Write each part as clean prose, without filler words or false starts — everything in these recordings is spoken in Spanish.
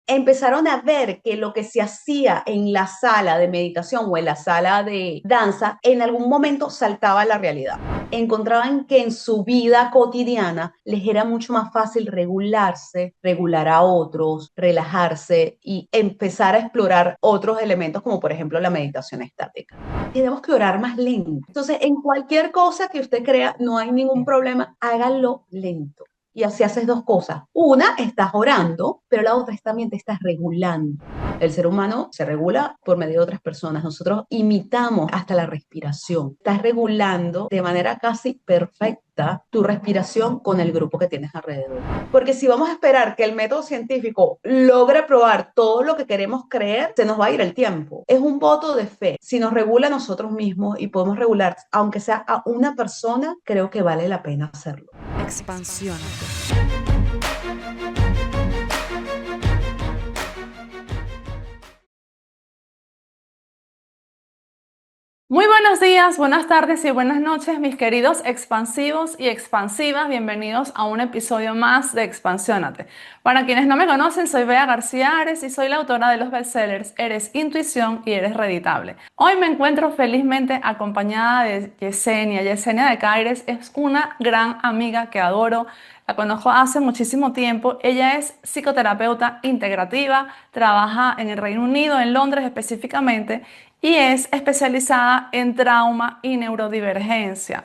empezaron a ver que lo que se hacía en la sala de meditación o en la sala de danza en algún momento saltaba a la realidad. Encontraban que en su vida cotidiana les era mucho más fácil regularse, regular a otros, relajarse y empezar a explorar otros elementos como por ejemplo la meditación estática. Tenemos que orar más lento. Entonces, en cualquier cosa que usted crea, no hay ningún problema, hágalo lento. Y así haces dos cosas. Una, estás orando, pero la otra es también te estás regulando. El ser humano se regula por medio de otras personas. Nosotros imitamos hasta la respiración. Estás regulando de manera casi perfecta tu respiración con el grupo que tienes alrededor. Porque si vamos a esperar que el método científico logre probar todo lo que queremos creer, se nos va a ir el tiempo. Es un voto de fe. Si nos regula a nosotros mismos y podemos regular, aunque sea a una persona, creo que vale la pena hacerlo. Expansiónate. Muy buenos días, buenas tardes y buenas noches, mis queridos expansivos y expansivas. Bienvenidos a un episodio más de Expansiónate. Para quienes no me conocen, soy Bea García Ares y soy la autora de los bestsellers Eres Intuición y Eres Reditable. Hoy me encuentro felizmente acompañada de Yesenia. Yesenia de Caires es una gran amiga que adoro. La conozco hace muchísimo tiempo. Ella es psicoterapeuta integrativa, trabaja en el Reino Unido, en Londres específicamente, y es especializada en trauma y neurodivergencia.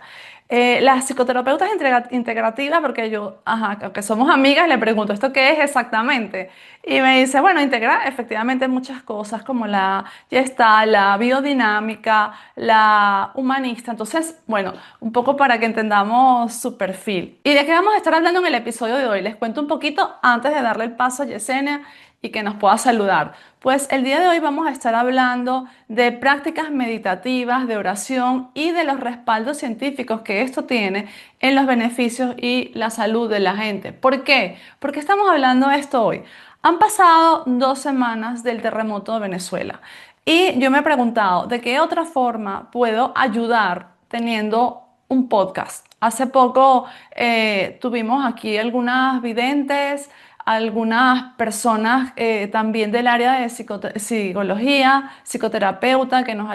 Las psicoterapeutas integrativas, porque aunque somos amigas, le pregunto, ¿esto qué es exactamente? Y me dice, bueno, integra efectivamente muchas cosas como ya está, la biodinámica, la humanista. Entonces, bueno, un poco para que entendamos su perfil. ¿Y de qué vamos a estar hablando en el episodio de hoy? Les cuento un poquito antes de darle el paso a Yesenia y que nos pueda saludar. Pues el día de hoy vamos a estar hablando de prácticas meditativas, de oración y de los respaldos científicos que esto tiene en los beneficios y la salud de la gente. ¿Por qué? Porque estamos hablando de esto hoy. Han pasado 2 semanas del terremoto de Venezuela y yo me he preguntado de qué otra forma puedo ayudar teniendo un podcast. Hace poco tuvimos aquí algunas videntes, algunas personas también del área de psicología, psicoterapeuta, que nos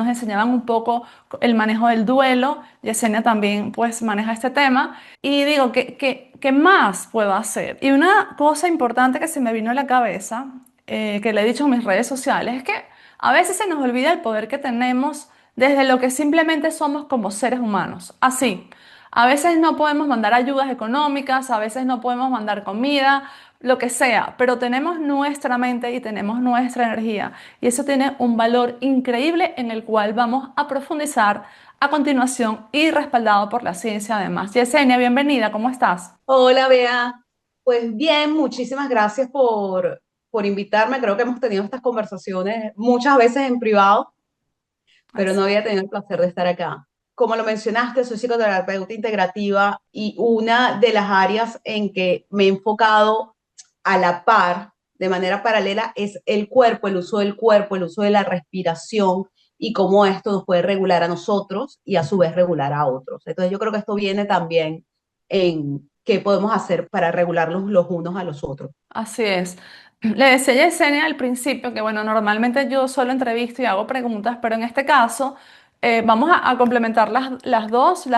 enseñaban un poco el manejo del duelo. Yesenia también pues maneja este tema. Y digo, ¿qué más puedo hacer? Y una cosa importante que se me vino a la cabeza, que le he dicho en mis redes sociales, es que a veces se nos olvida el poder que tenemos desde lo que simplemente somos como seres humanos. Así. A veces no podemos mandar ayudas económicas, a veces no podemos mandar comida, lo que sea, pero tenemos nuestra mente y tenemos nuestra energía y eso tiene un valor increíble en el cual vamos a profundizar a continuación y respaldado por la ciencia además. Yesenia, bienvenida, ¿cómo estás? Hola, Bea. Pues bien, muchísimas gracias por invitarme. Creo que hemos tenido estas conversaciones muchas veces en privado, pero no había tenido el placer de estar acá. Como lo mencionaste, soy psicoterapeuta integrativa y una de las áreas en que me he enfocado a la par, de manera paralela, es el cuerpo, el uso del cuerpo, el uso de la respiración y cómo esto nos puede regular a nosotros y a su vez regular a otros. Entonces yo creo que esto viene también en qué podemos hacer para regularlos los unos a los otros. Así es. Le decía a Yesenia al principio que, bueno, normalmente yo solo entrevisto y hago preguntas, pero en este caso vamos a complementar las dos.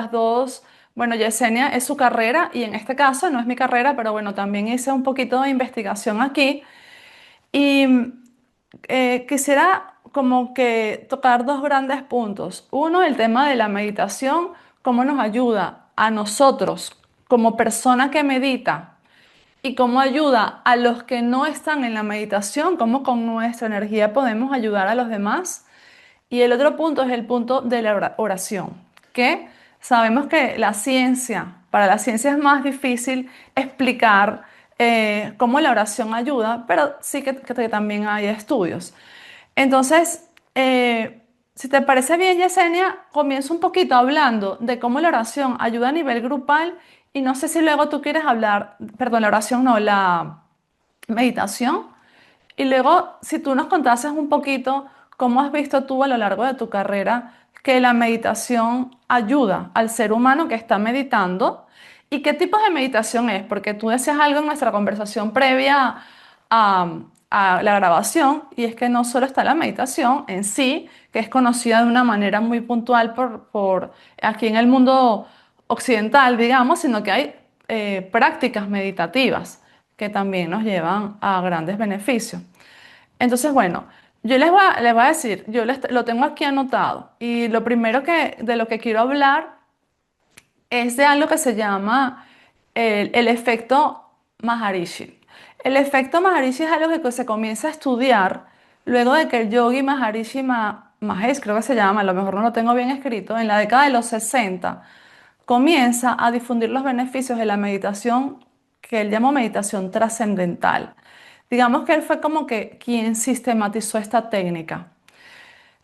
Bueno, Yesenia es su carrera y en este caso no es mi carrera, pero bueno, también hice un poquito de investigación aquí y quisiera como que tocar dos grandes puntos. Uno, el tema de la meditación, cómo nos ayuda a nosotros como persona que medita y cómo ayuda a los que no están en la meditación, cómo con nuestra energía podemos ayudar a los demás. Y el otro punto es el punto de la oración, que sabemos que para la ciencia es más difícil explicar cómo la oración ayuda, pero sí que también hay estudios. Entonces, si te parece bien, Yesenia, comienzo un poquito hablando de cómo la oración ayuda a nivel grupal y no sé si luego tú quieres hablar, perdón, la oración no, la meditación. Y luego, si tú nos contases un poquito cómo has visto tú a lo largo de tu carrera que la meditación ayuda al ser humano que está meditando y qué tipos de meditación es, porque tú decías algo en nuestra conversación previa a la grabación, y es que no solo está la meditación en sí, que es conocida de una manera muy puntual por aquí en el mundo occidental, digamos, sino que hay prácticas meditativas que también nos llevan a grandes beneficios. Entonces, bueno, les voy a decir, lo tengo aquí anotado, y lo primero de lo que quiero hablar es de algo que se llama el efecto Maharishi. El efecto Maharishi es algo que se comienza a estudiar luego de que el yogi Maharishi Mahesh, creo que se llama, a lo mejor no lo tengo bien escrito, en la década de los 60 comienza a difundir los beneficios de la meditación que él llamó meditación trascendental. Digamos que él fue como que quien sistematizó esta técnica.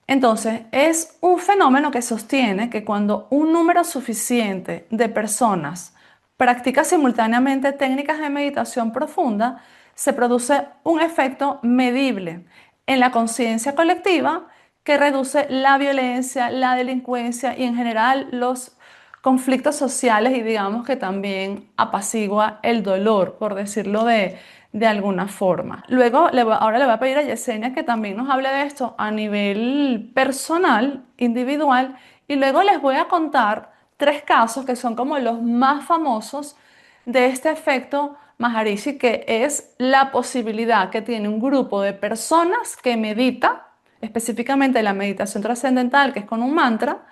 Entonces, es un fenómeno que sostiene que cuando un número suficiente de personas practica simultáneamente técnicas de meditación profunda, se produce un efecto medible en la conciencia colectiva que reduce la violencia, la delincuencia y en general los conflictos sociales, y digamos que también apacigua el dolor, por decirlo de alguna forma. Luego, ahora le voy a pedir a Yesenia que también nos hable de esto a nivel personal, individual, y luego les voy a contar tres casos que son como los más famosos de este efecto Maharishi, que es la posibilidad que tiene un grupo de personas que medita, específicamente la meditación trascendental, que es con un mantra,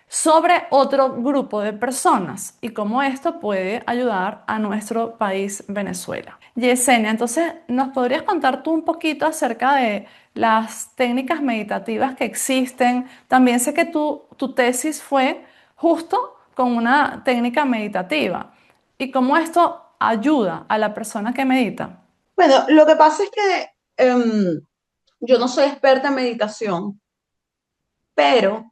sobre otro grupo de personas y cómo esto puede ayudar a nuestro país, Venezuela. Yesenia, entonces, ¿nos podrías contar tú un poquito acerca de las técnicas meditativas que existen? También sé que tu tesis fue justo con una técnica meditativa y cómo esto ayuda a la persona que medita. Bueno, lo que pasa es que yo no soy experta en meditación, pero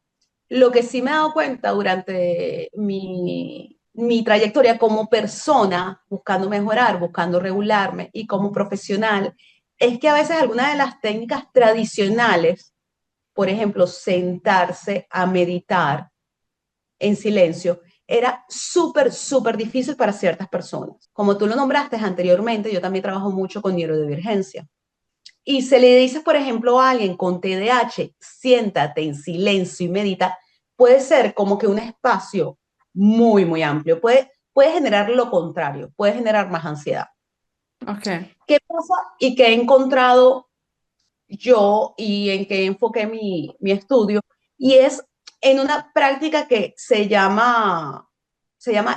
lo que sí me he dado cuenta durante mi trayectoria como persona, buscando mejorar, buscando regularme y como profesional, es que a veces algunas de las técnicas tradicionales, por ejemplo, sentarse a meditar en silencio, era súper, súper difícil para ciertas personas. Como tú lo nombraste anteriormente, yo también trabajo mucho con neurodivergencia. Y se le dice, por ejemplo, a alguien con TDAH, siéntate en silencio y medita, puede ser como que un espacio muy, muy amplio. Puede generar lo contrario, puede generar más ansiedad. Ok, ¿Qué pasa y qué he encontrado yo y en qué enfoqué mi estudio? Y es en una práctica que se llama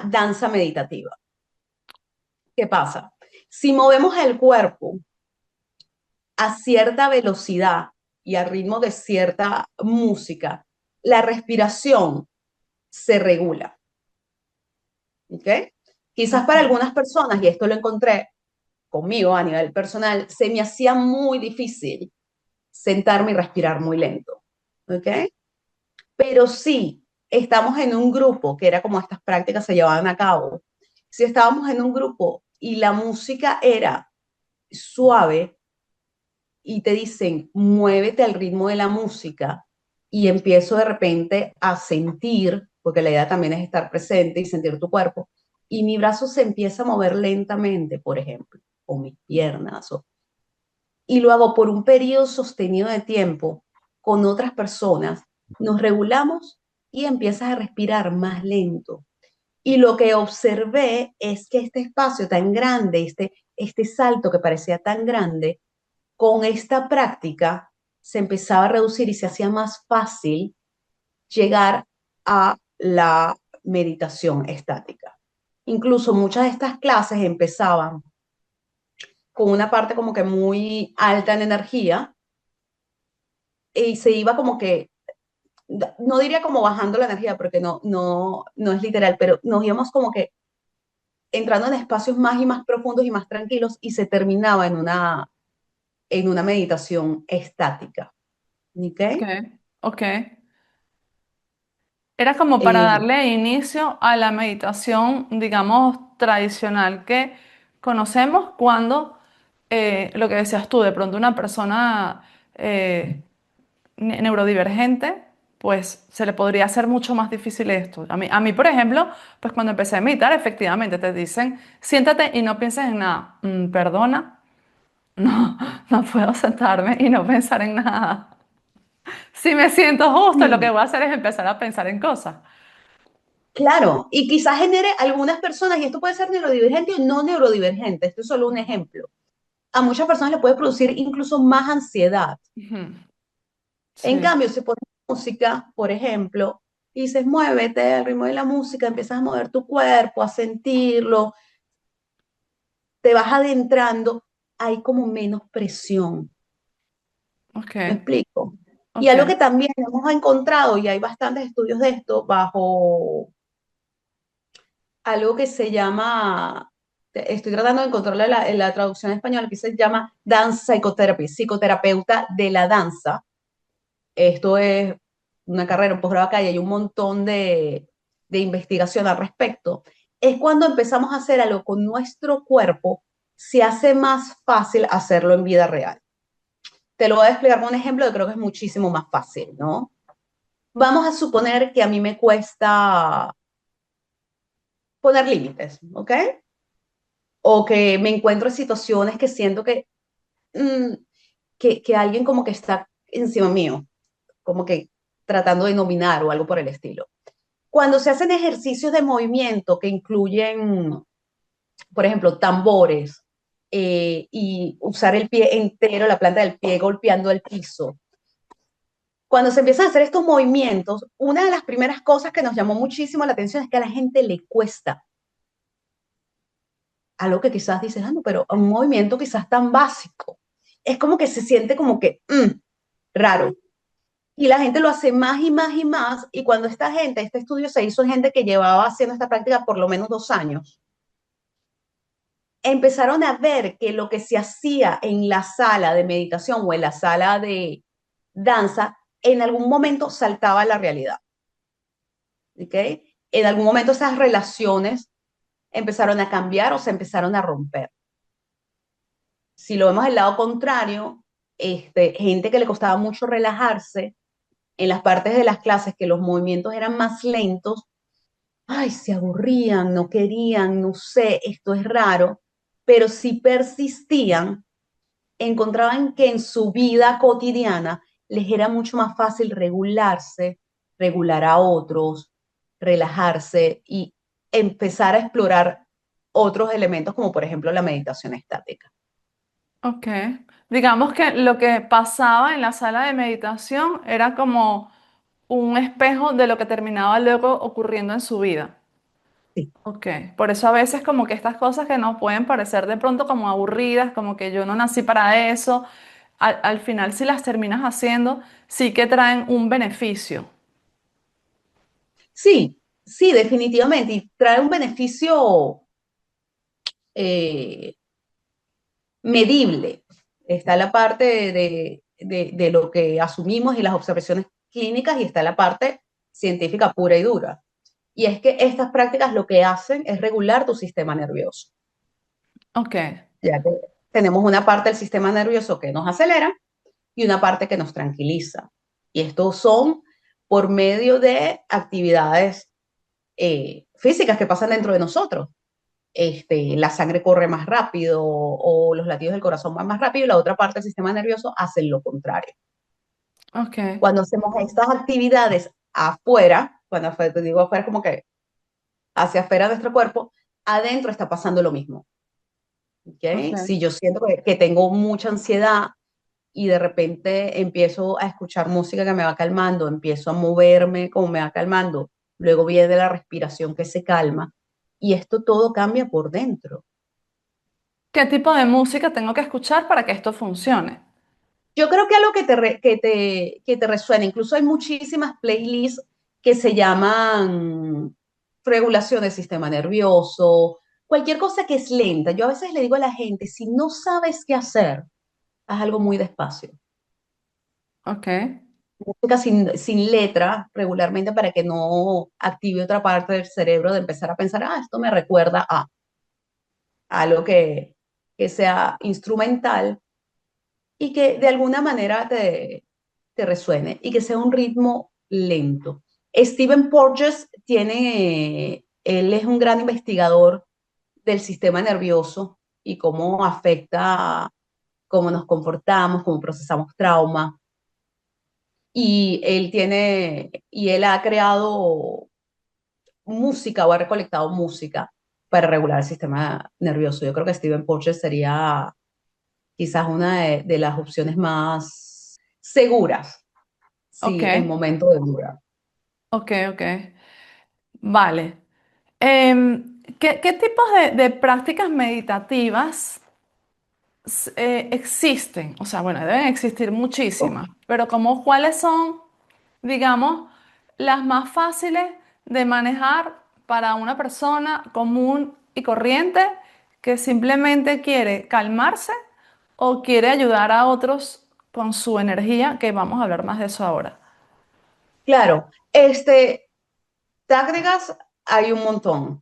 danza meditativa. ¿Qué pasa? Si movemos el cuerpo a cierta velocidad y al ritmo de cierta música, la respiración se regula. ¿Ok? Quizás para ok, algunas personas, y esto lo encontré conmigo a nivel personal, se me hacía muy difícil sentarme y respirar muy lento. ¿Ok? Pero sí, estamos en un grupo, que era como estas prácticas se llevaban a cabo. Si estábamos en un grupo y la música era suave, y te dicen, muévete al ritmo de la música y empiezo de repente a sentir, porque la idea también es estar presente y sentir tu cuerpo, y mi brazo se empieza a mover lentamente, por ejemplo, o mis piernas, y lo hago por un periodo sostenido de tiempo con otras personas, nos regulamos y empiezas a respirar más lento. Y lo que observé es que este espacio tan grande, este salto que parecía tan grande, con esta práctica se empezaba a reducir y se hacía más fácil llegar a la meditación estática. Incluso muchas de estas clases empezaban con una parte como que muy alta en energía y se iba como que, no diría como bajando la energía porque no es literal, pero nos íbamos como que entrando en espacios más y más profundos y más tranquilos y se terminaba en una meditación estática. ¿Ok? ok, ok. Era como para Eh, darle inicio a la meditación, digamos, tradicional que conocemos cuando, lo que decías tú, de pronto una persona neurodivergente, pues se le podría hacer mucho más difícil esto. Por ejemplo, pues cuando empecé a meditar, efectivamente te dicen, siéntate y no pienses en nada. Perdona. No, no puedo sentarme y no pensar en nada. Si me siento justo, lo que Mm, voy a hacer es empezar a pensar en cosas. claro, y quizás genere algunas personas, y esto puede ser neurodivergente o no neurodivergente, esto es solo un ejemplo. A muchas personas le puede producir incluso más ansiedad. Ujú. En Sí, cambio, si pones música, por ejemplo, y dices, muévete al ritmo de la música, empiezas a mover tu cuerpo, a sentirlo, te vas adentrando, hay como menos presión. ok, ¿Me explico? Y ok. algo que también hemos encontrado, y hay bastantes estudios de esto, bajo algo que se llama, estoy tratando de encontrarle la traducción en español, que se llama Dance Psychotherapy, psicoterapeuta de la danza. Esto es una carrera, un posgrado acá y hay un montón de investigación al respecto. Es cuando empezamos a hacer algo con nuestro cuerpo, se hace más fácil hacerlo en vida real. Te lo voy a explicar con un ejemplo que creo que es muchísimo más fácil, ¿no? Vamos a suponer que a mí me cuesta poner límites, ¿ok? O que me encuentro en situaciones que siento mm, que alguien como que está encima mío, como que tratando de dominar o algo por el estilo. Cuando se hacen ejercicios de movimiento que incluyen, por ejemplo, tambores y usar el pie entero, la planta del pie golpeando el piso, cuando se empiezan a hacer estos movimientos, una de las primeras cosas que nos llamó muchísimo la atención es que a la gente le cuesta algo que quizás dices, ah, no, pero un movimiento quizás tan básico. Es como que se siente como que raro. Y la gente lo hace más y más y más. Y cuando esta gente, este estudio se hizo en gente que llevaba haciendo esta práctica por lo menos 2 años, empezaron a ver que lo que se hacía en la sala de meditación o en la sala de danza, en algún momento saltaba a la realidad. ¿Ok? En algún momento esas relaciones empezaron a cambiar o se empezaron a romper. Si lo vemos del lado contrario, gente que le costaba mucho relajarse en las partes de las clases que los movimientos eran más lentos, ay, se aburrían, no querían, no sé, esto es raro, pero si persistían, encontraban que en su vida cotidiana les era mucho más fácil regularse, regular a otros, relajarse y empezar a explorar otros elementos como por ejemplo la meditación estática. Ok. Digamos que lo que pasaba en la sala de meditación era como un espejo de lo que terminaba luego ocurriendo en su vida. Sí. Ok. Por eso a veces como que estas cosas que nos pueden parecer de pronto como aburridas, como que yo no nací para eso, al final si las terminas haciendo, sí que traen un beneficio. Sí, sí, definitivamente. Y trae un beneficio eh, medible. Está la parte de lo que asumimos y las observaciones clínicas y está la parte científica pura y dura. Y es que estas prácticas lo que hacen es regular tu sistema nervioso, Ok. ya que tenemos una parte del sistema nervioso que nos acelera y una parte que nos tranquiliza. Y estos son por medio de actividades físicas que pasan dentro de nosotros. La sangre corre más rápido o los latidos del corazón van más rápido y la otra parte del sistema nervioso hace lo contrario. Ok. Cuando hacemos estas actividades afuera, cuando te digo afuera como que hacia afuera de nuestro cuerpo, adentro está pasando lo mismo. Ok. ¿Okay? Si yo siento que tengo mucha ansiedad y de repente empiezo a escuchar música que me va calmando, empiezo a moverme como me va calmando, luego viene la respiración que se calma y esto todo cambia por dentro. ¿Qué tipo de música tengo que escuchar para que esto funcione? Yo creo que algo que te resuena, incluso hay muchísimas playlists que se llaman regulación del sistema nervioso, cualquier cosa que es lenta. Yo a veces le digo a la gente, si no sabes qué hacer, haz algo muy despacio. Ok. Música sin letra regularmente para que no active otra parte del cerebro de empezar a pensar, ah, esto me recuerda a algo que sea instrumental y que de alguna manera te resuene y que sea un ritmo lento. Stephen Porges él es un gran investigador del sistema nervioso y cómo afecta. cómo nos comportamos, cómo procesamos trauma. Y él ha creado música o ha recolectado música para regular el sistema nervioso. Yo creo que Steven Porges sería quizás una de las opciones más seguras, Ok, sí, en momento de duda. ok, ok. Vale. ¿Qué tipos de prácticas meditativas existen? O sea, bueno, deben existir muchísimas, pero como cuáles son, digamos, las más fáciles de manejar para una persona común y corriente que simplemente quiere calmarse o quiere ayudar a otros con su energía, que vamos a hablar más de eso ahora. Claro, tácticas hay un montón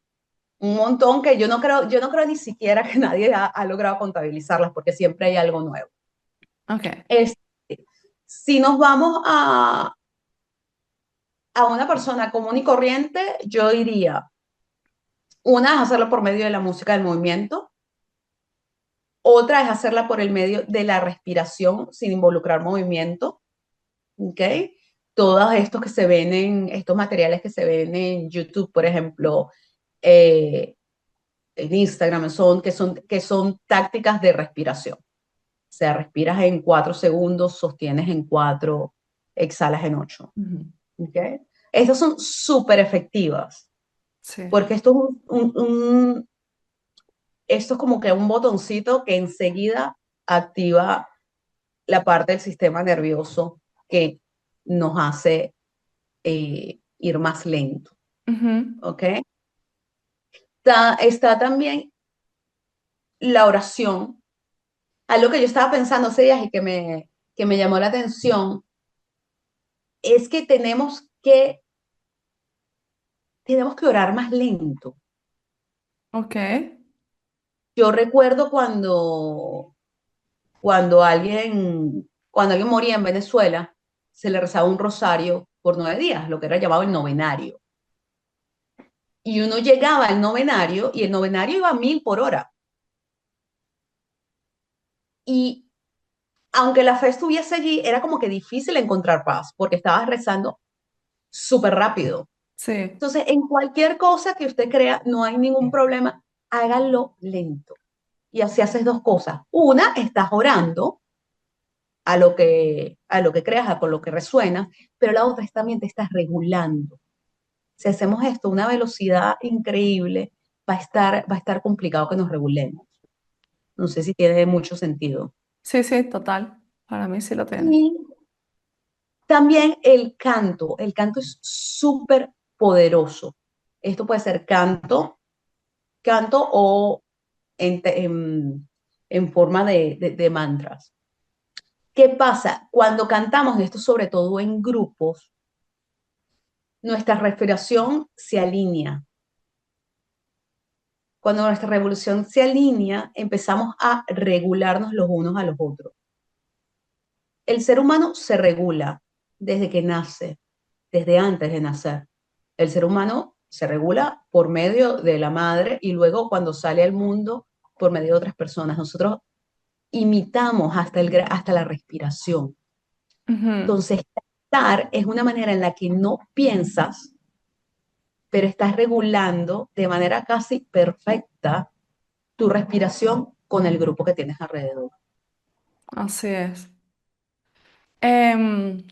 que yo no creo ni siquiera que nadie ha logrado contabilizarlas porque siempre hay algo nuevo. Ok. Este, si nos vamos a una persona común y corriente, yo diría, una es hacerlo por medio de la música del movimiento, otra es hacerla por el medio de la respiración sin involucrar movimiento, ¿ok? Todos estos que se ven estos materiales que se ven en YouTube, por ejemplo, eh, en Instagram, que son tácticas de respiración. O sea, respiras en 4 segundos, sostienes en 4, exhalas en 8. Ujú. ¿Okay? Estas son súper efectivas, Sí. porque esto es como que un botoncito que enseguida activa la parte del sistema nervioso que nos hace ir más lento. Ujú. ¿Ok? Está también la oración. Algo que yo estaba pensando hace días y que me llamó la atención es que tenemos que orar más lento. Ok. Yo recuerdo cuando alguien moría en Venezuela, se le rezaba un rosario por 9 días, lo que era llamado el novenario. Y uno llegaba al novenario y el novenario iba a 1000 por hora. Y aunque la fe estuviese allí, era como que difícil encontrar paz porque estabas rezando súper rápido. Sí. Entonces, en cualquier cosa que usted crea, no hay ningún problema, hágalo lento. Y así haces dos cosas. Una, estás orando a lo que creas, a con lo que resuena, pero la otra es también te estás regulando. Si hacemos esto a una velocidad increíble, va a estar complicado que nos regulemos. No sé si tiene mucho sentido. Sí, sí, total. Para mí sí lo tiene. Y también el canto es súper poderoso. Esto puede ser canto o en forma de mantras. ¿Qué pasa? Cuando cantamos esto, sobre todo en grupos, nuestra respiración se alinea. Cuando nuestra revolución se alinea, empezamos a regularnos los unos a los otros. El ser humano se regula desde que nace, desde antes de nacer. El ser humano se regula por medio de la madre y luego cuando sale al mundo por medio de otras personas. Nosotros imitamos hasta la respiración. Ujú. Entonces, cantar es una manera en la que no piensas, pero estás regulando de manera casi perfecta tu respiración con el grupo que tienes alrededor. Así es. Em,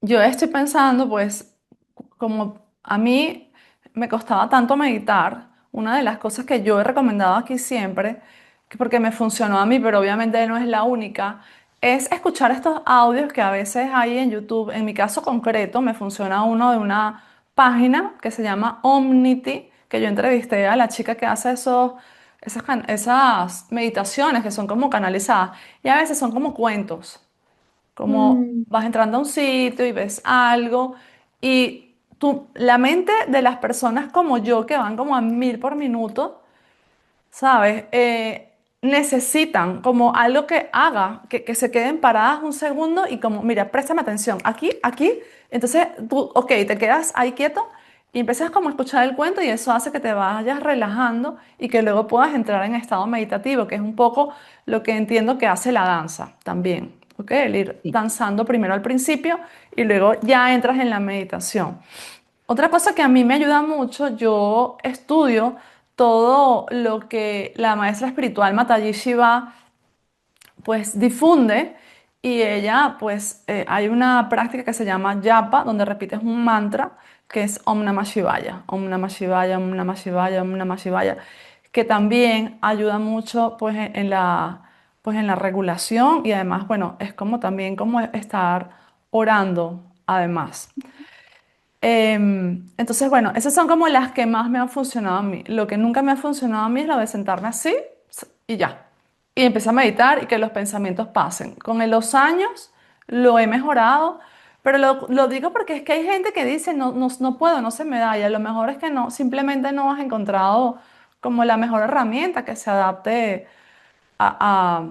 yo estoy pensando, pues, como a mí me costaba tanto meditar, una de las cosas que yo he recomendado aquí siempre, que porque me funcionó a mí, pero obviamente no es la única, es escuchar estos audios que a veces hay en YouTube. En mi caso concreto, me funciona uno de una página que se llama Omnity, que yo entrevisté a la chica que hace esas meditaciones que son como canalizadas y a veces son como cuentos. Como Mm, vas entrando a un sitio y ves algo y la mente de las personas como yo, que van como a 1000 por minuto, ¿sabes? Necesitan como algo que haga, que se queden paradas un segundo y como, mira, préstame atención, aquí, aquí. Entonces tú, ok, te quedas ahí quieto Y empiezas como a escuchar el cuento y eso hace que te vayas relajando y que luego puedas entrar en estado meditativo, que es un poco lo que entiendo que hace la danza también, ¿ok? El ir Sí. danzando primero al principio y luego ya entras en la meditación. Otra cosa que a mí me ayuda mucho, yo estudio todo lo que la maestra espiritual Mataji Shiva pues difunde y ella pues hay una práctica que se llama japa donde repites un mantra que es Om Namah Shivaya, Om Namah Shivaya, Om Namah Shivaya, Om Namah Shivaya, que también ayuda mucho pues pues en la regulación y además bueno es como también como estar orando además. Entonces, bueno, esas son como las que más me han funcionado a mí. Lo que nunca me ha funcionado a mí es lo de sentarme así y ya. Y empecé a meditar y que los pensamientos pasen. Con los años lo he mejorado, pero lo digo porque es que hay gente que dice, no, no, no puedo, no se me da. Y a lo mejor es que no, simplemente no has encontrado como la mejor herramienta que se adapte a, a,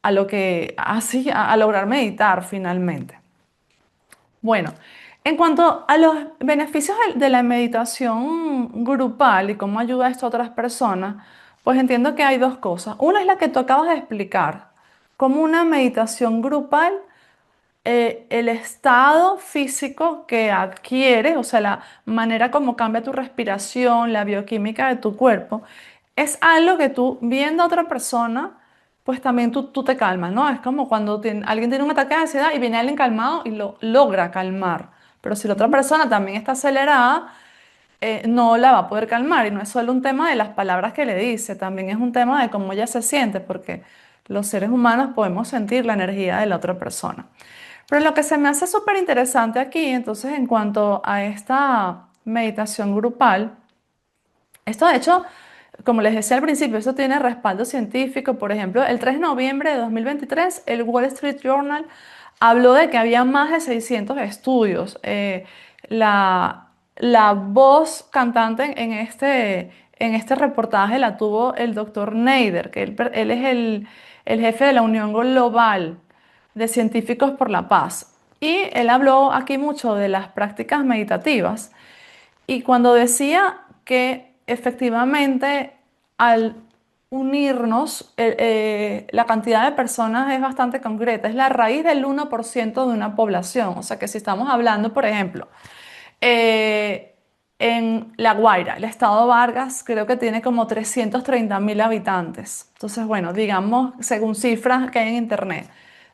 a lo que, así, a lograr meditar finalmente. Bueno, en cuanto a los beneficios de la meditación grupal y cómo ayuda esto a otras personas, pues entiendo que hay dos cosas. Una es la que tú acabas de explicar, como una meditación grupal, el estado físico que adquieres, o sea, la manera como cambia tu respiración, la bioquímica de tu cuerpo, es algo que tú viendo a otra persona, pues también tú te calmas, ¿no? Es como cuando alguien tiene un ataque de ansiedad y viene alguien calmado y lo logra calmar. Pero si la otra persona también está acelerada, no la va a poder calmar. Y no es solo un tema de las palabras que le dice, también es un tema de cómo ella se siente, porque los seres humanos podemos sentir la energía de la otra persona. Pero lo que se me hace súper interesante aquí, entonces, en cuanto a esta meditación grupal, esto de hecho, como les decía al principio, esto tiene respaldo científico. Por ejemplo, el 3 de noviembre de 2023, el Wall Street Journal habló de que había más de 600 estudios. La, la voz cantante en este reportaje la tuvo el doctor Neider, que él es el jefe de la Unión Global de Científicos por la Paz. Y él habló aquí mucho de las prácticas meditativas. Y cuando decía que efectivamente al unirnos, la cantidad de personas es bastante concreta, es la raíz del 1% de una población. O sea que si estamos hablando, por ejemplo, eh, en La Guaira, el estado Vargas, creo que tiene como 330.000 habitantes. Entonces, bueno, digamos, según cifras que hay en internet,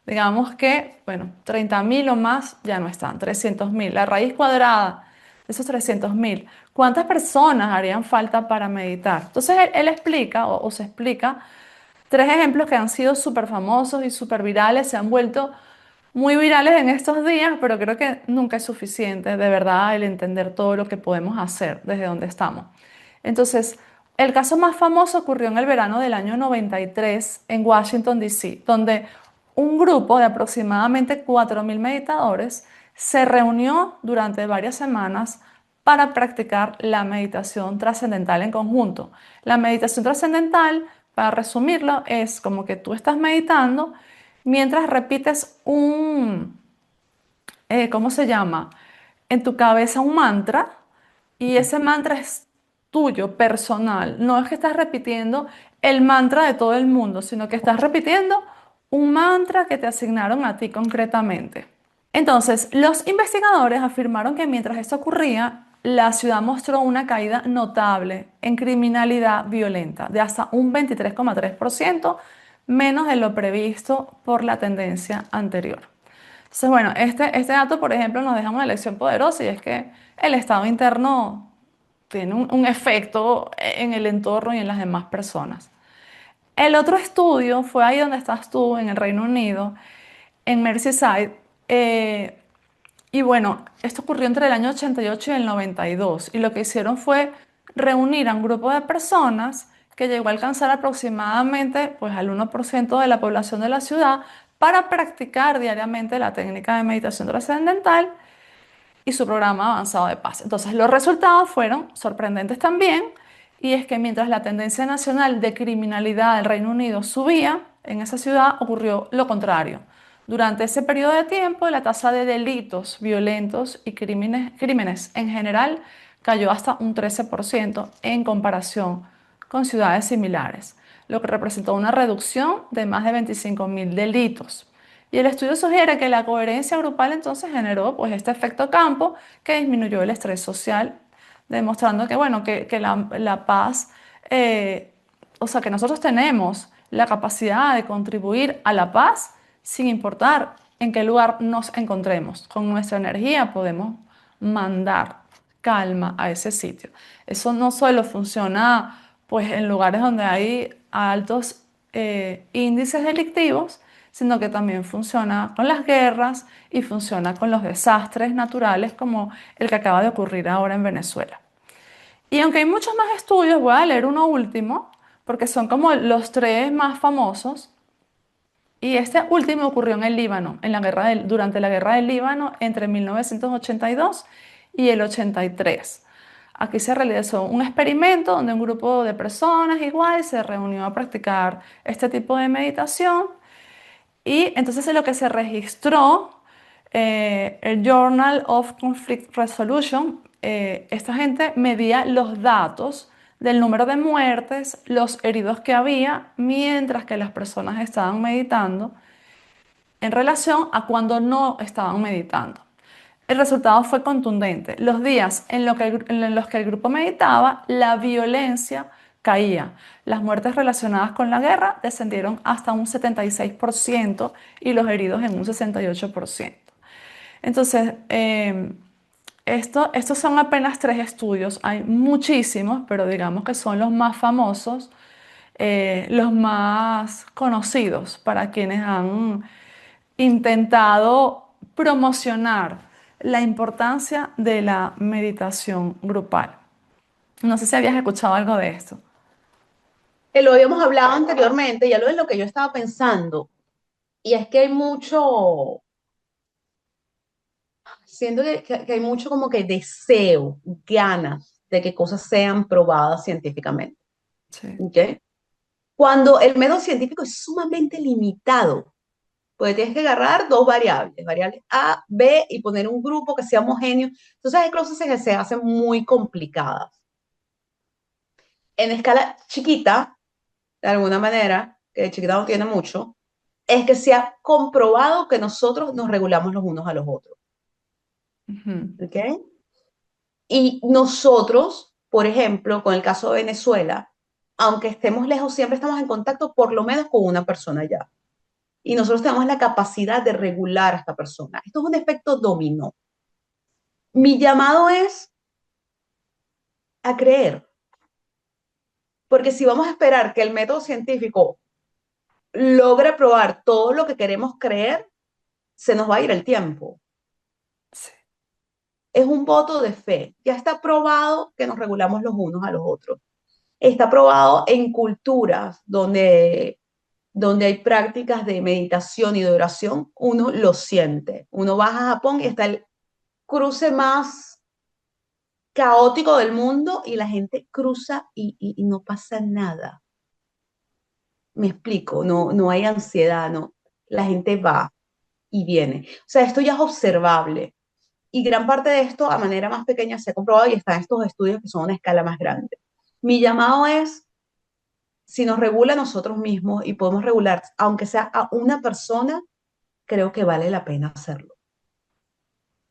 digamos que, bueno, 30.000 o más ya no están, 300.000. La raíz cuadrada de esos 300.000, ¿cuántas personas harían falta para meditar? Entonces, él explica o se explica tres ejemplos que han sido súper famosos y súper virales, se han vuelto muy virales en estos días, pero creo que nunca es suficiente, de verdad, el entender todo lo que podemos hacer desde donde estamos. Entonces, el caso más famoso ocurrió en el verano del año 93 en Washington, D.C., donde un grupo de aproximadamente 4.000 meditadores se reunió durante varias semanas para practicar la meditación trascendental en conjunto. La meditación trascendental, para resumirlo, es como que tú estás meditando mientras repites ¿cómo se llama? En tu cabeza un mantra y ese mantra es tuyo, personal. No es que estás repitiendo el mantra de todo el mundo, sino que estás repitiendo un mantra que te asignaron a ti concretamente. Entonces, los investigadores afirmaron que mientras esto ocurría, la ciudad mostró una caída notable en criminalidad violenta de hasta un 23,3%, menos de lo previsto por la tendencia anterior. Entonces, bueno, este dato, por ejemplo, nos deja una lección poderosa y es que el estado interno tiene un efecto en el entorno y en las demás personas. El otro estudio fue ahí donde estás tú, en el Reino Unido, en Merseyside. eh, y bueno, esto ocurrió entre el año 88 y el 92. Y lo que hicieron fue reunir a un grupo de personas que llegó a alcanzar aproximadamente pues, al 1% de la población de la ciudad para practicar diariamente la técnica de meditación trascendental y su programa avanzado de paz. Entonces, los resultados fueron sorprendentes también, y es que mientras la tendencia nacional de criminalidad del Reino Unido subía, en esa ciudad ocurrió lo contrario. Durante ese periodo de tiempo, la tasa de delitos violentos y crímenes en general cayó hasta un 13% en comparación con ciudades similares, lo que representó una reducción de más de 25.000 delitos. Y el estudio sugiere que la coherencia grupal entonces generó pues este efecto campo que disminuyó el estrés social, demostrando que, bueno, que la paz, eh, o sea, que nosotros tenemos la capacidad de contribuir a la paz sin importar en qué lugar nos encontremos. Con nuestra energía podemos mandar calma a ese sitio. Eso no solo funciona pues en lugares donde hay altos índices delictivos, sino que también funciona con las guerras y funciona con los desastres naturales como el que acaba de ocurrir ahora en Venezuela. Y aunque hay muchos más estudios, voy a leer uno último, porque son como los tres más famosos. Y este último ocurrió en el Líbano, durante la guerra del Líbano entre 1982 y el 83. Aquí se realizó un experimento donde un grupo de personas igual se reunió a practicar este tipo de meditación y entonces lo que se registró, el Journal of Conflict Resolution, esta gente medía los datos del número de muertes, los heridos que había, mientras que las personas estaban meditando en relación a cuando no estaban meditando. El resultado fue contundente. Los días en los que el grupo meditaba, la violencia caía. Las muertes relacionadas con la guerra descendieron hasta un 76% y los heridos en un 68%. Entonces, estos son apenas tres estudios. Hay muchísimos, pero digamos que son los más famosos, los más conocidos para quienes han intentado promocionar la importancia de la meditación grupal. No sé si habías escuchado algo de esto. Que lo habíamos hablado anteriormente, ya lo es lo que yo estaba pensando, y es que hay mucho, siento que hay mucho como que deseo, ganas de que cosas sean probadas científicamente, Sí. ¿ok? Cuando el método científico es sumamente limitado, pues tienes que agarrar dos variables, variables A, B, y poner un grupo que sea homogéneo. Entonces hay cosas que se hacen muy complicadas. En escala chiquita, de alguna manera, que chiquita no tiene mucho, es que se ha comprobado que nosotros nos regulamos los unos a los otros. Ujú. ¿Ok? Y nosotros, por ejemplo, con el caso de Venezuela, aunque estemos lejos, siempre estamos en contacto por lo menos con una persona allá. Y nosotros tenemos la capacidad de regular a esta persona. Esto es un efecto dominó. Mi llamado es a creer, porque si vamos a esperar que el método científico logre probar todo lo que queremos creer, se nos va a ir el tiempo. Sí. Es un voto de fe. Ya está probado que nos regulamos los unos a los otros. Está probado en culturas donde hay prácticas de meditación y de oración, uno lo siente. Uno va a Japón y está el cruce más caótico del mundo y la gente cruza y no pasa nada. Me explico, no hay ansiedad, no. La gente va y viene. O sea, esto ya es observable. Y gran parte de esto, a manera más pequeña, se ha comprobado y están estos estudios que son a una escala más grande. Mi llamado es, si nos regula a nosotros mismos y podemos regular, aunque sea a una persona, creo que vale la pena hacerlo.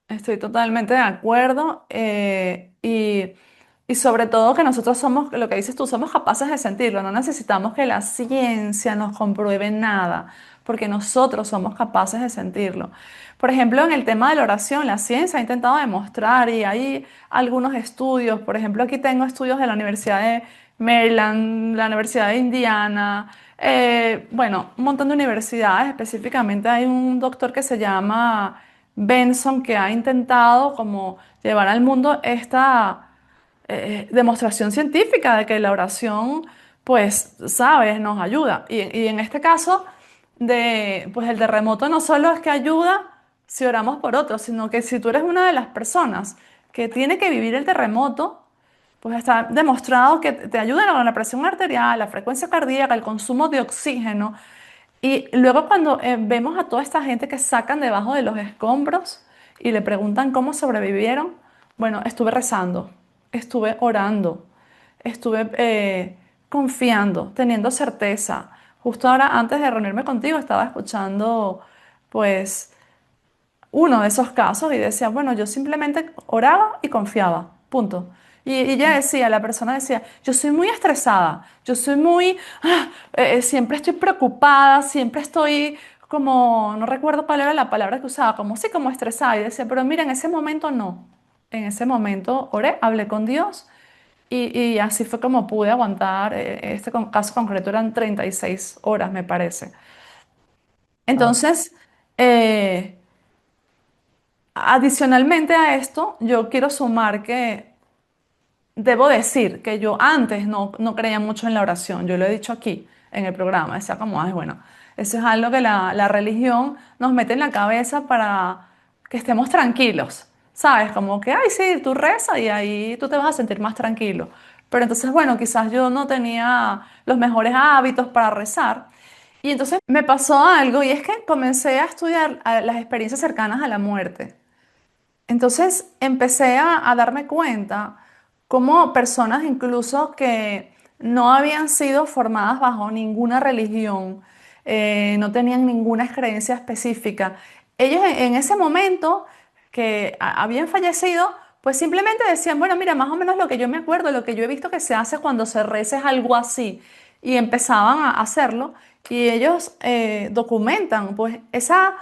Estoy totalmente de acuerdo y sobre todo que nosotros somos, lo que dices tú, somos capaces de sentirlo, no necesitamos que la ciencia nos compruebe nada, porque nosotros somos capaces de sentirlo. Por ejemplo, en el tema de la oración, la ciencia ha intentado demostrar y hay algunos estudios, por ejemplo, aquí tengo estudios de la Universidad de Maryland, la Universidad de Indiana, bueno, un montón de universidades, específicamente hay un doctor que se llama Benson que ha intentado como llevar al mundo esta demostración científica de que la oración, pues, sabes, nos ayuda. Y en este caso, pues el terremoto no solo es que ayuda si oramos por otros, sino que si tú eres una de las personas que tiene que vivir el terremoto, pues está demostrado que te ayuda con la presión arterial, la frecuencia cardíaca, el consumo de oxígeno. Y luego cuando vemos a toda esta gente que sacan debajo de los escombros y le preguntan cómo sobrevivieron, bueno, estuve rezando. estuve orando, estuve confiando, teniendo certeza. Justo ahora, antes de reunirme contigo, estaba escuchando, pues, uno de esos casos y decía, bueno, yo simplemente oraba y confiaba, punto. Y ella decía, la persona decía, yo soy muy estresada, yo soy muy, siempre estoy preocupada, siempre estoy como, no recuerdo cuál era la palabra que usaba, como sí, como estresada. Y decía, pero mira, en ese momento no. En ese momento oré, hablé con Dios y así fue como pude aguantar. Este caso concreto eran 36 horas, me parece. Wow. Entonces, eh, adicionalmente a esto, yo quiero sumar que debo decir que yo antes no creía mucho en la oración. Yo lo he dicho aquí en el programa. Decía como, ay, bueno, eso es algo que la religión nos mete en la cabeza para que estemos tranquilos. ¿Sabes? Como que, ay, sí, tú rezas y ahí tú te vas a sentir más tranquilo. Pero entonces, bueno, quizás yo no tenía los mejores hábitos para rezar. Y entonces me pasó algo y es que comencé a estudiar las experiencias cercanas a la muerte. Entonces empecé a darme cuenta cómo personas incluso que no habían sido formadas bajo ninguna religión, no tenían ninguna creencia específica, ellos en ese momento que habían fallecido, pues simplemente decían, bueno, mira, más o menos lo que yo me acuerdo, lo que yo he visto que se hace cuando se reza es algo así, y empezaban a hacerlo, y ellos documentan pues esa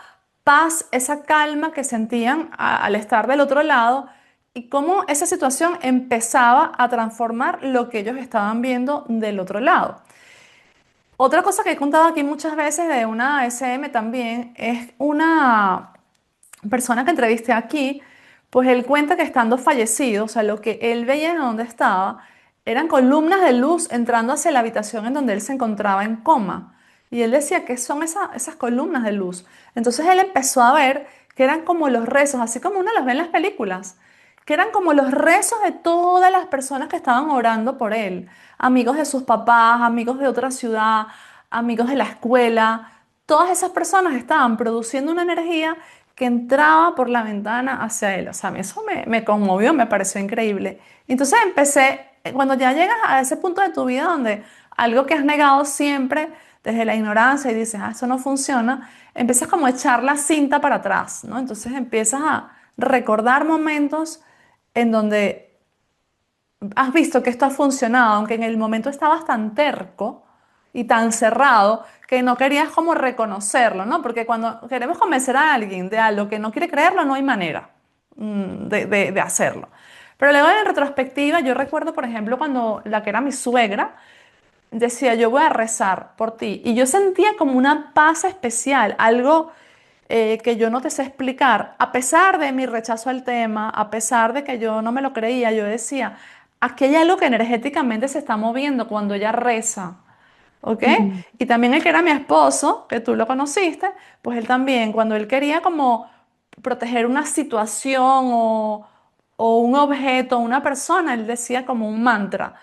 paz, esa calma que sentían al estar del otro lado y cómo esa situación empezaba a transformar lo que ellos estaban viendo del otro lado. Otra cosa que he contado aquí muchas veces de una SM también es una persona que entrevisté aquí, pues él cuenta que estando fallecido, o sea, lo que él veía en donde estaba, eran columnas de luz entrando hacia la habitación en donde él se encontraba en coma. Y él decía, ¿qué son esas columnas de luz? Entonces él empezó a ver que eran como los rezos, así como uno los ve en las películas, que eran como los rezos de todas las personas que estaban orando por él, amigos de sus papás, amigos de otra ciudad, amigos de la escuela. Todas esas personas estaban produciendo una energía que entraba por la ventana hacia él. O sea, a mí eso me conmovió, me pareció increíble. Entonces empecé, cuando ya llegas a ese punto de tu vida donde algo que has negado siempre desde la ignorancia y dices, eso no funciona, empiezas como a echar la cinta para atrás, ¿no? Entonces empiezas a recordar momentos en donde has visto que esto ha funcionado, aunque en el momento estabas tan terco y tan cerrado que no querías como reconocerlo, ¿no? Porque cuando queremos convencer a alguien de algo que no quiere creerlo, no hay manera de hacerlo. Pero luego en retrospectiva, yo recuerdo, por ejemplo, cuando la que era mi suegra decía, yo voy a rezar por ti. Y yo sentía como una paz especial, algo que yo no te sé explicar. A pesar de mi rechazo al tema, a pesar de que yo no me lo creía, yo decía, aquí hay algo que energéticamente se está moviendo cuando ella reza. ¿Ok? Mm. Y también el que era mi esposo, que tú lo conociste, pues él también, cuando él quería como proteger una situación o un objeto, una persona, él decía como un mantra.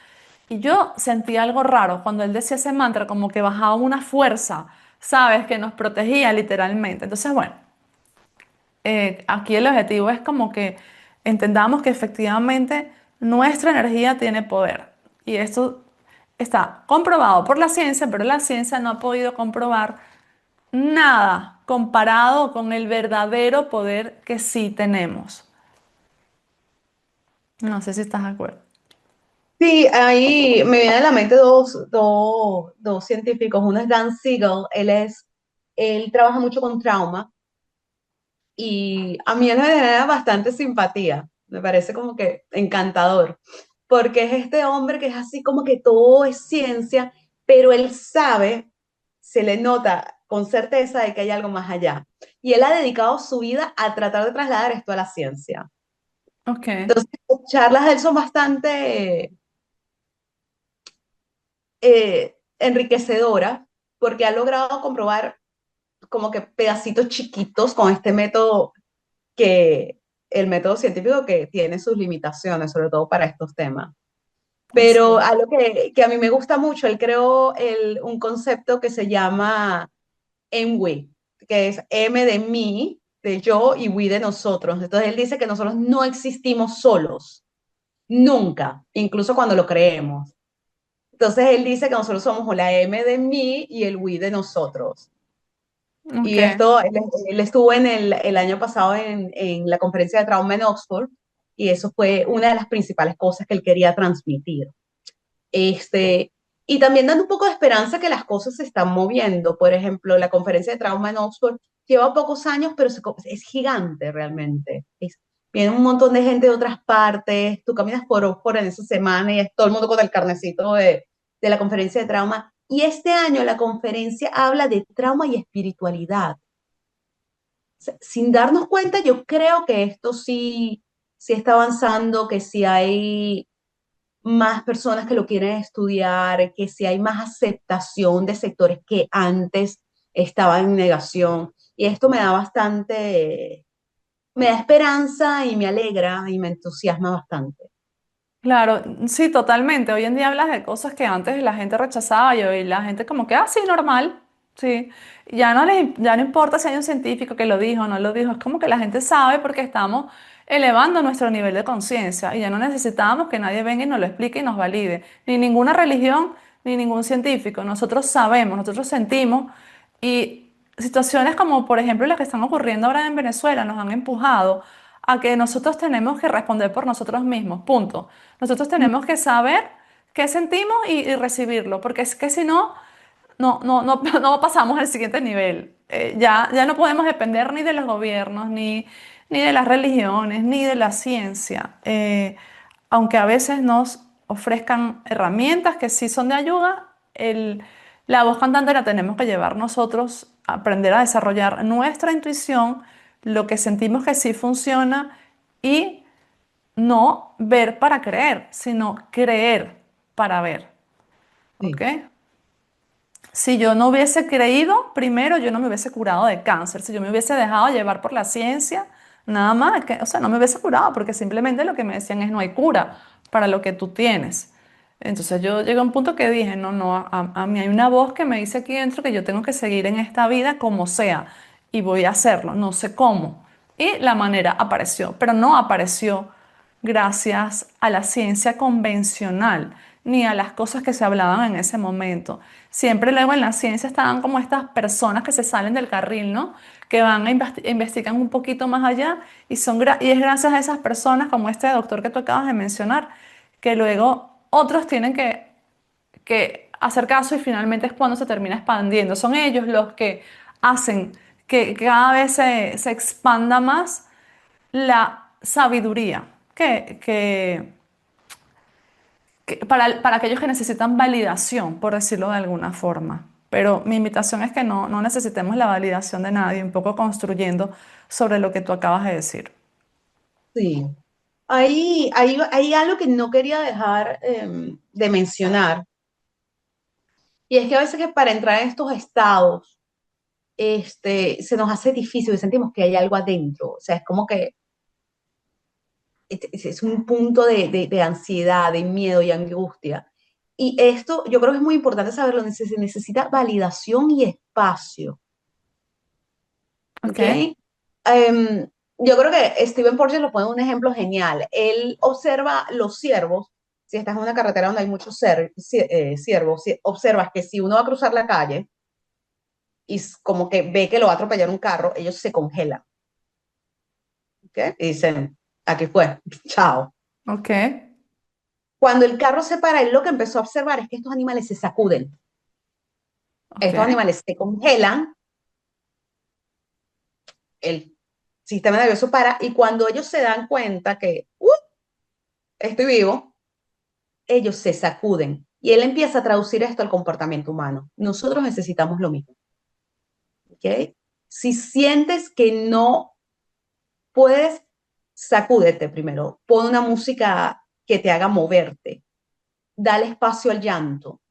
Y yo sentí algo raro cuando él decía ese mantra, como que bajaba una fuerza, ¿sabes? Que nos protegía literalmente. Entonces, bueno, aquí el objetivo es como que entendamos que efectivamente nuestra energía tiene poder. Y esto está comprobado por la ciencia, pero la ciencia no ha podido comprobar nada comparado con el verdadero poder que sí tenemos. No sé si estás de acuerdo. Sí, ahí me vienen a la mente dos científicos. Uno es Dan Siegel, él trabaja mucho con trauma y a mí él me genera bastante simpatía. Me parece como que encantador, porque es este hombre que es así como que todo es ciencia, pero él sabe, se le nota con certeza de que hay algo más allá. Y él ha dedicado su vida a tratar de trasladar esto a la ciencia. Ok, Las charlas de él son bastante enriquecedora porque ha logrado comprobar como que pedacitos chiquitos con este método que el método científico que tiene sus limitaciones, sobre todo para estos temas. así Pero es. algo que a mí me gusta mucho, él creó un concepto que se llama MWE, que es M de mí, de yo y we de nosotros. Entonces él dice que nosotros no existimos solos, Nunca, incluso cuando lo creemos. Entonces él dice que nosotros somos la M de mí y el we de nosotros. Ok, Y esto, él estuvo el año pasado en la conferencia de trauma en Oxford y eso fue una de las principales cosas que él quería transmitir. Este, y también dando un poco de esperanza que las cosas se están moviendo. Por ejemplo, la conferencia de trauma en Oxford lleva pocos años, pero es gigante realmente. Viene un montón de gente de otras partes. Tú caminas por Oxford en esa semana y es todo el mundo con el carnecito de la conferencia de trauma. Y este año la conferencia habla de trauma y espiritualidad. O sea, sin darnos cuenta, yo creo que esto sí está avanzando, que sí hay más personas que lo quieren estudiar, que si hay más aceptación de sectores que antes estaban en negación. Y esto me da bastante, me da esperanza y me alegra y me entusiasma bastante. claro, sí, totalmente. Hoy en día hablas de cosas que antes la gente rechazaba y hoy la gente como que, ah, sí, normal, sí. Ya no importa si hay un científico que lo dijo o no lo dijo, es como que la gente sabe porque estamos elevando nuestro nivel de conciencia y ya no necesitamos que nadie venga y nos lo explique y nos valide, ni ninguna religión, ni ningún científico. Nosotros sabemos, nosotros sentimos y situaciones como por ejemplo las que están ocurriendo ahora en Venezuela nos han empujado a que nosotros tenemos que responder por nosotros mismos, punto. Nosotros tenemos que saber qué sentimos y recibirlo, porque es que si no, no pasamos al siguiente nivel. Ya no podemos depender ni de los gobiernos, ni de las religiones, ni de la ciencia. Aunque a veces nos ofrezcan herramientas que sí son de ayuda, la voz cantante la tenemos que llevar nosotros, a aprender a desarrollar nuestra intuición, lo que sentimos que sí funciona y no ver para creer, sino creer para ver. ¿Ok? Sí, Si yo no hubiese creído, primero yo no me hubiese curado de cáncer. Si yo me hubiese dejado llevar por la ciencia, nada más, o sea, no me hubiese curado porque simplemente lo que me decían es no hay cura para lo que tú tienes. Entonces yo llegué a un punto que dije, no, a mí hay una voz que me dice aquí dentro que yo tengo que seguir en esta vida como sea y voy a hacerlo, no sé cómo. Y la manera apareció, pero no apareció gracias a la ciencia convencional ni a las cosas que se hablaban en ese momento. Siempre luego en la ciencia estaban como estas personas que se salen del carril, ¿no? Que van a investigan un poquito más allá y es gracias a esas personas como este doctor que tú acabas de mencionar que luego otros tienen que hacer caso y finalmente es cuando se termina expandiendo. Son ellos los que hacen que cada vez se expanda más la sabiduría para aquellos que necesitan validación, por decirlo de alguna forma. Pero mi invitación es que no necesitemos la validación de nadie, un poco construyendo sobre lo que tú acabas de decir. sí. Hay algo que no quería dejar de mencionar, y es que a veces que para entrar en estos estados, se nos hace difícil y sentimos que hay algo adentro. O sea, es como que es un punto de ansiedad, de miedo y angustia. Y esto yo creo que es muy importante saberlo, se necesita validación y espacio, ¿ok? ¿Ok? Yo creo que Steven Porges lo pone un ejemplo genial. Él observa los ciervos, si estás en una carretera donde hay muchos ciervos, observas que si uno va a cruzar la calle y como que ve que lo va a atropellar un carro, ellos se congelan, ¿ok? Y dicen, aquí fue, chao. Ok, Cuando el carro se para, él lo que empezó a observar es que estos animales se sacuden, ok, estos animales se congelan, el sistema nervioso para, y cuando ellos se dan cuenta que estoy vivo, ellos se sacuden. Y él empieza a traducir esto al comportamiento humano. Nosotros necesitamos lo mismo. ¿Ok? Si sientes que no puedes, sacúdete primero. Pon una música que te haga moverte. Dale espacio al llanto.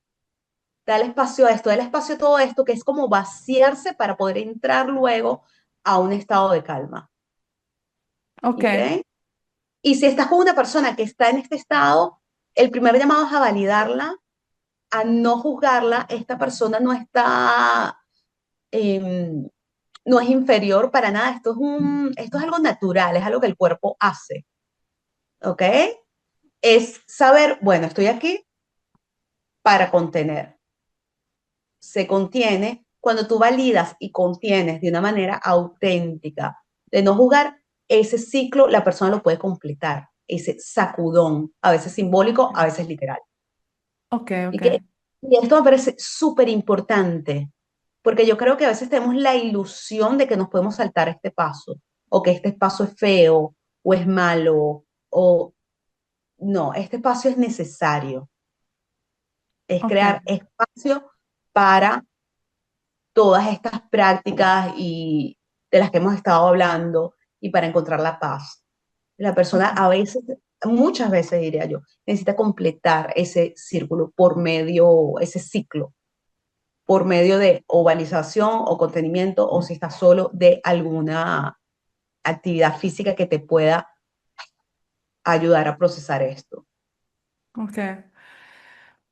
Dale espacio a esto. Dale espacio a todo esto que es como vaciarse para poder entrar luego a un estado de calma. ok, ¿Ok? Y si estás con una persona que está en este estado, el primer llamado es a validarla, a no juzgarla. Esta persona no está, eh, no es inferior para nada. Esto es algo natural, es algo que el cuerpo hace. ¿Ok? es saber, bueno, estoy aquí para contener. Se contiene cuando tú validas y contienes de una manera auténtica, de no jugar, ese ciclo la persona lo puede completar, ese sacudón, a veces simbólico, a veces literal. Ok, Y, ok. que, y esto me parece súper importante, porque yo creo que a veces tenemos la ilusión de que nos podemos saltar este paso, o que este paso es feo, o es malo, o no, este espacio es necesario, es Ok, crear espacio para todas estas prácticas y de las que hemos estado hablando y para encontrar la paz. La persona ok. a veces, muchas veces diría yo, necesita completar ese círculo por medio, ese ciclo, por medio de ovalización o contenimiento o si estás solo de alguna actividad física que te pueda ayudar a procesar esto. Ok.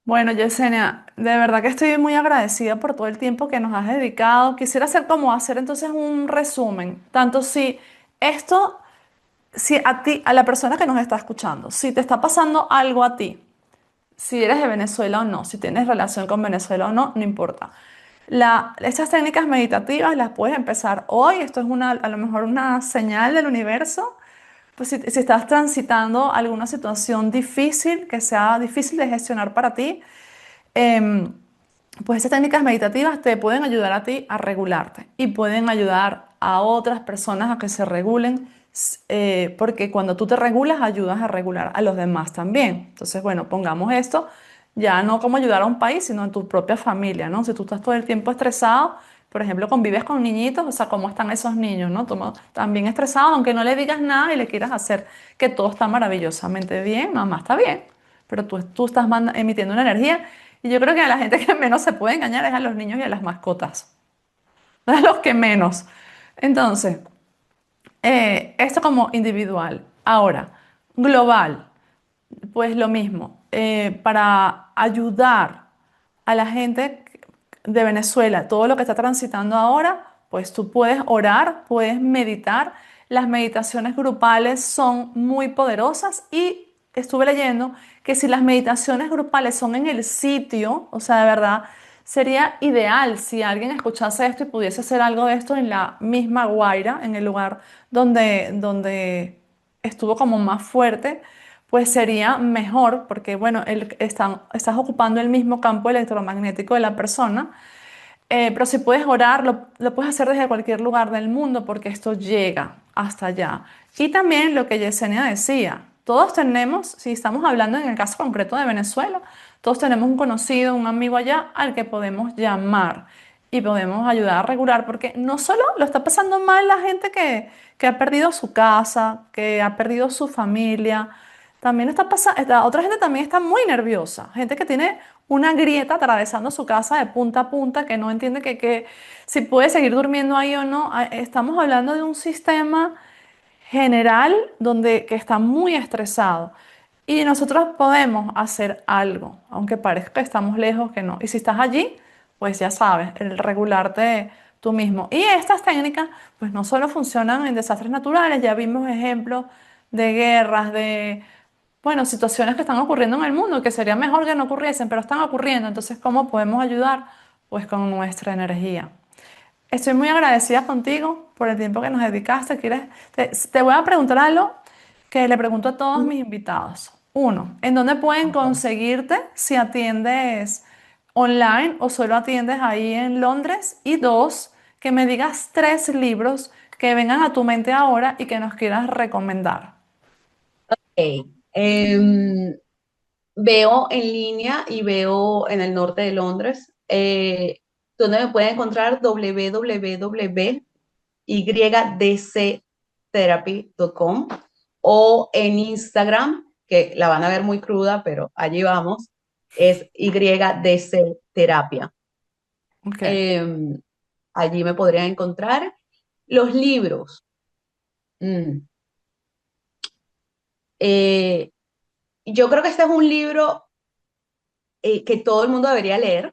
Bueno, Yesenia, de verdad que estoy muy agradecida por todo el tiempo que nos has dedicado. Quisiera hacer como hacer entonces un resumen, tanto si esto, si a ti, a la persona que nos está escuchando, si te está pasando algo a ti, si eres de Venezuela o no, si tienes relación con Venezuela o no, no importa. Estas técnicas meditativas las puedes empezar hoy. Esto es una, a lo mejor una señal del universo. Pues si estás transitando alguna situación difícil, que sea difícil de gestionar para ti, em, pues estas técnicas meditativas te pueden ayudar a ti a regularte y pueden ayudar a otras personas a que se regulen, porque cuando tú te regulas, ayudas a regular a los demás también. Entonces, bueno, pongamos esto ya no como ayudar a un país, sino en tu propia familia, ¿no? Si tú estás todo el tiempo estresado, por ejemplo, convives con niñitos, o sea, ¿cómo están esos niños, no? También estresados, aunque no le digas nada y le quieras hacer que todo está maravillosamente bien, mamá está bien, pero tú estás emitiendo una energía y yo creo que a la gente que menos se puede engañar es a los niños y a las mascotas, a los que menos. Entonces, esto como individual. Ahora, global. Pues lo mismo, para ayudar a la gente de Venezuela, todo lo que está transitando ahora, pues tú puedes orar, puedes meditar. Las meditaciones grupales son muy poderosas y estuve leyendo que si las meditaciones grupales son en el sitio, o sea, de verdad, sería ideal si alguien escuchase esto y pudiese hacer algo de esto en la misma Guaira, en el lugar donde estuvo como más fuerte, pues sería mejor porque, bueno, estás ocupando el mismo campo electromagnético de la persona, pero si puedes orar, lo puedes hacer desde cualquier lugar del mundo porque esto llega hasta allá. Y también lo que Yesenia decía, todos tenemos, si estamos hablando en el caso concreto de Venezuela, todos tenemos un conocido, un amigo allá al que podemos llamar y podemos ayudar a regular, porque no solo lo está pasando mal la gente que ha perdido su casa, que ha perdido su familia, también está pasando, otra gente también está muy nerviosa, gente que tiene una grieta atravesando su casa de punta a punta, que no entiende que si puede seguir durmiendo ahí o no. Estamos hablando de un sistema general que está muy estresado. Y nosotros podemos hacer algo, aunque parezca que estamos lejos, que no. Y si estás allí, pues ya sabes, el regularte tú mismo. Y estas técnicas, pues no solo funcionan en desastres naturales, ya vimos ejemplos de guerras, de, bueno, situaciones que están ocurriendo en el mundo, que sería mejor que no ocurriesen, pero están ocurriendo. Entonces, ¿cómo podemos ayudar? Pues con nuestra energía. Estoy muy agradecida contigo por el tiempo que nos dedicaste. Te voy a preguntar algo que le pregunto a todos mis invitados. Uno, ¿en dónde pueden Ok. conseguirte si atiendes online o solo atiendes ahí en Londres? Y dos, que me digas tres libros que vengan a tu mente ahora y que nos quieras recomendar. Em, Veo en línea y veo en el norte de Londres, donde me pueden encontrar www.ydctherapy.com o en Instagram, que la van a ver muy cruda, pero allí vamos, es YDC Terapia. Ok, Eh, Allí me podrían encontrar los libros. Mm, eh, yo creo que este es un libro que todo el mundo debería leer.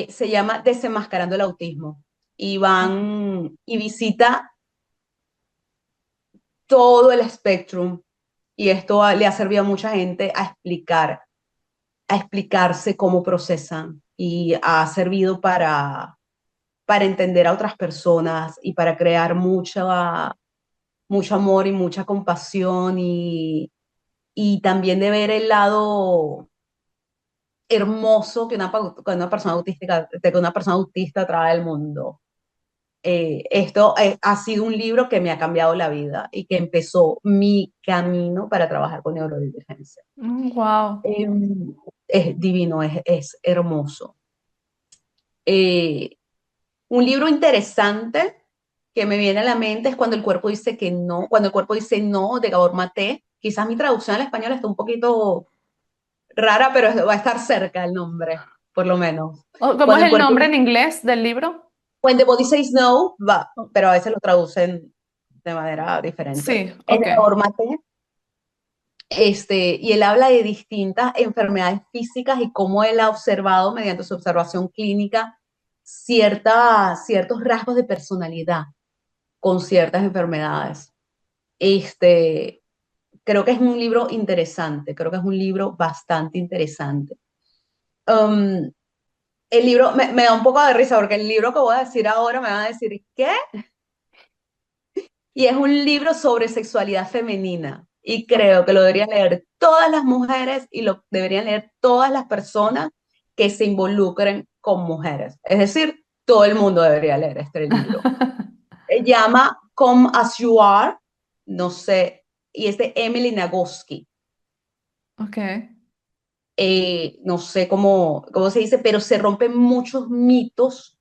Se llama Desenmascarando el Autismo y van y visita todo el espectrum. y esto le ha servido a mucha gente a explicarse cómo procesan y ha servido para entender a otras personas y para crear mucho amor y mucha compasión y también de ver el lado hermoso que una persona autística, de que una persona autista trae al mundo. Esto ha sido un libro que me ha cambiado la vida y que empezó mi camino para trabajar con neurodivergencia. Wow. Eh, es divino, es hermoso. Eh, un libro interesante que me viene a la mente es Cuando el cuerpo dice que no, Cuando el cuerpo dice no, de Gabor Maté. Quizás mi traducción al español está un poquito rara, pero va a estar cerca el nombre, por lo menos. ¿Cómo es Cuando el el cuerpo, nombre en inglés del libro? When the body says no, va, pero a veces lo traducen de manera diferente. Sí, Es de ok. Gabor Maté, y él habla de distintas enfermedades físicas y cómo él ha observado mediante su observación clínica ciertos rasgos de personalidad con ciertas enfermedades. Este, creo que es un libro interesante, creo que es un libro bastante interesante. Um, el libro me da un poco de risa porque el libro que voy a decir ahora me van a decir, ¿qué? Y es un libro sobre sexualidad femenina. Y Ok. creo que lo deberían leer todas las mujeres y lo deberían leer todas las personas que se involucren con mujeres. Es decir, todo el mundo debería leer este libro. Se llama Come As You Are, no sé, y es de Emily Nagoski. Ok. No sé cómo se dice, pero se rompen muchos mitos.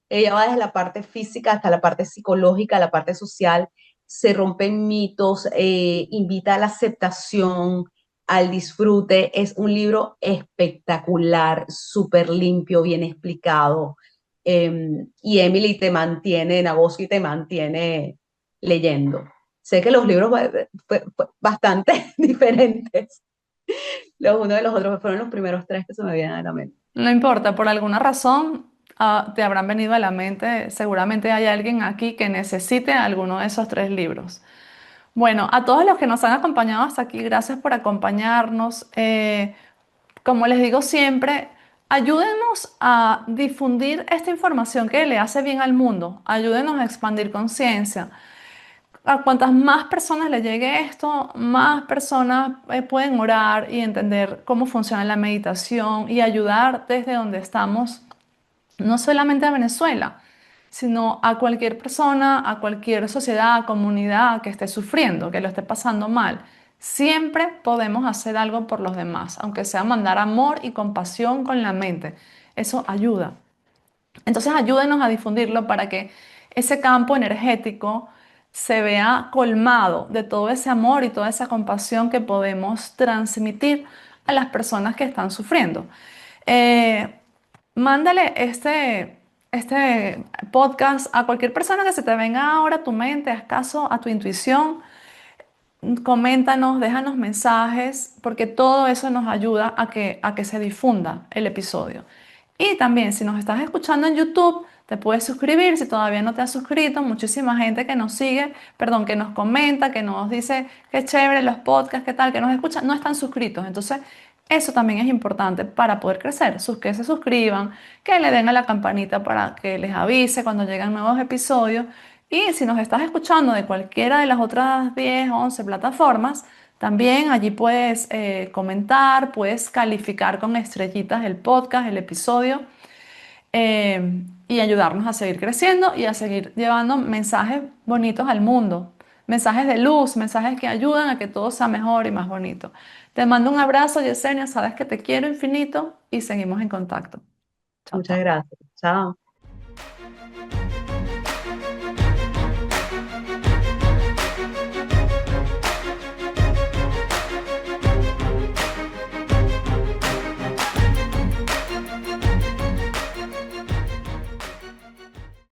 Ella va desde la parte física hasta la parte psicológica, la parte social, se rompen mitos, invita a la aceptación, al disfrute. Es un libro espectacular, súper limpio, bien explicado. Y Emily te mantiene, Nagoski te mantiene leyendo. Sé que los libros bastante diferentes, los unos de los otros, fueron los primeros tres que se me vienen a la mente. No importa, por alguna razón te habrán venido a la mente, seguramente hay alguien aquí que necesite alguno de esos tres libros. Bueno, a todos los que nos han acompañado hasta aquí, gracias por acompañarnos. Como les digo siempre, ayúdenos a difundir esta información que le hace bien al mundo, ayúdenos a expandir conciencia. A cuantas más personas le llegue esto, más personas pueden orar y entender cómo funciona la meditación y ayudar desde donde estamos, no solamente a Venezuela, sino a cualquier persona, a cualquier sociedad, comunidad que esté sufriendo, que lo esté pasando mal. Siempre podemos hacer algo por los demás, aunque sea mandar amor y compasión con la mente. Eso ayuda. Entonces ayúdenos a difundirlo para que ese campo energético se vea colmado de todo ese amor y toda esa compasión que podemos transmitir a las personas que están sufriendo. Eh, Mándale este podcast a cualquier persona que se te venga ahora a tu mente, haz caso a tu intuición, coméntanos, déjanos mensajes, porque todo eso nos ayuda a que se difunda el episodio. Y también, si nos estás escuchando en YouTube, te puedes suscribir si todavía no te has suscrito. Muchísima gente que nos sigue, perdón, que nos comenta, que nos dice qué chévere los podcasts, qué tal, que nos escuchan, no están suscritos. Entonces, eso también es importante para poder crecer. Que se suscriban, que le den a la campanita para que les avise cuando llegan nuevos episodios. Y si nos estás escuchando de cualquiera de las otras 10 o 11 plataformas, también allí puedes comentar, puedes calificar con estrellitas el podcast, el episodio, y ayudarnos a seguir creciendo y a seguir llevando mensajes bonitos al mundo, mensajes de luz, mensajes que ayudan a que todo sea mejor y más bonito. Te mando un abrazo, Yesenia, sabes que te quiero infinito y seguimos en contacto. Chao, Muchas chao. gracias. Chao.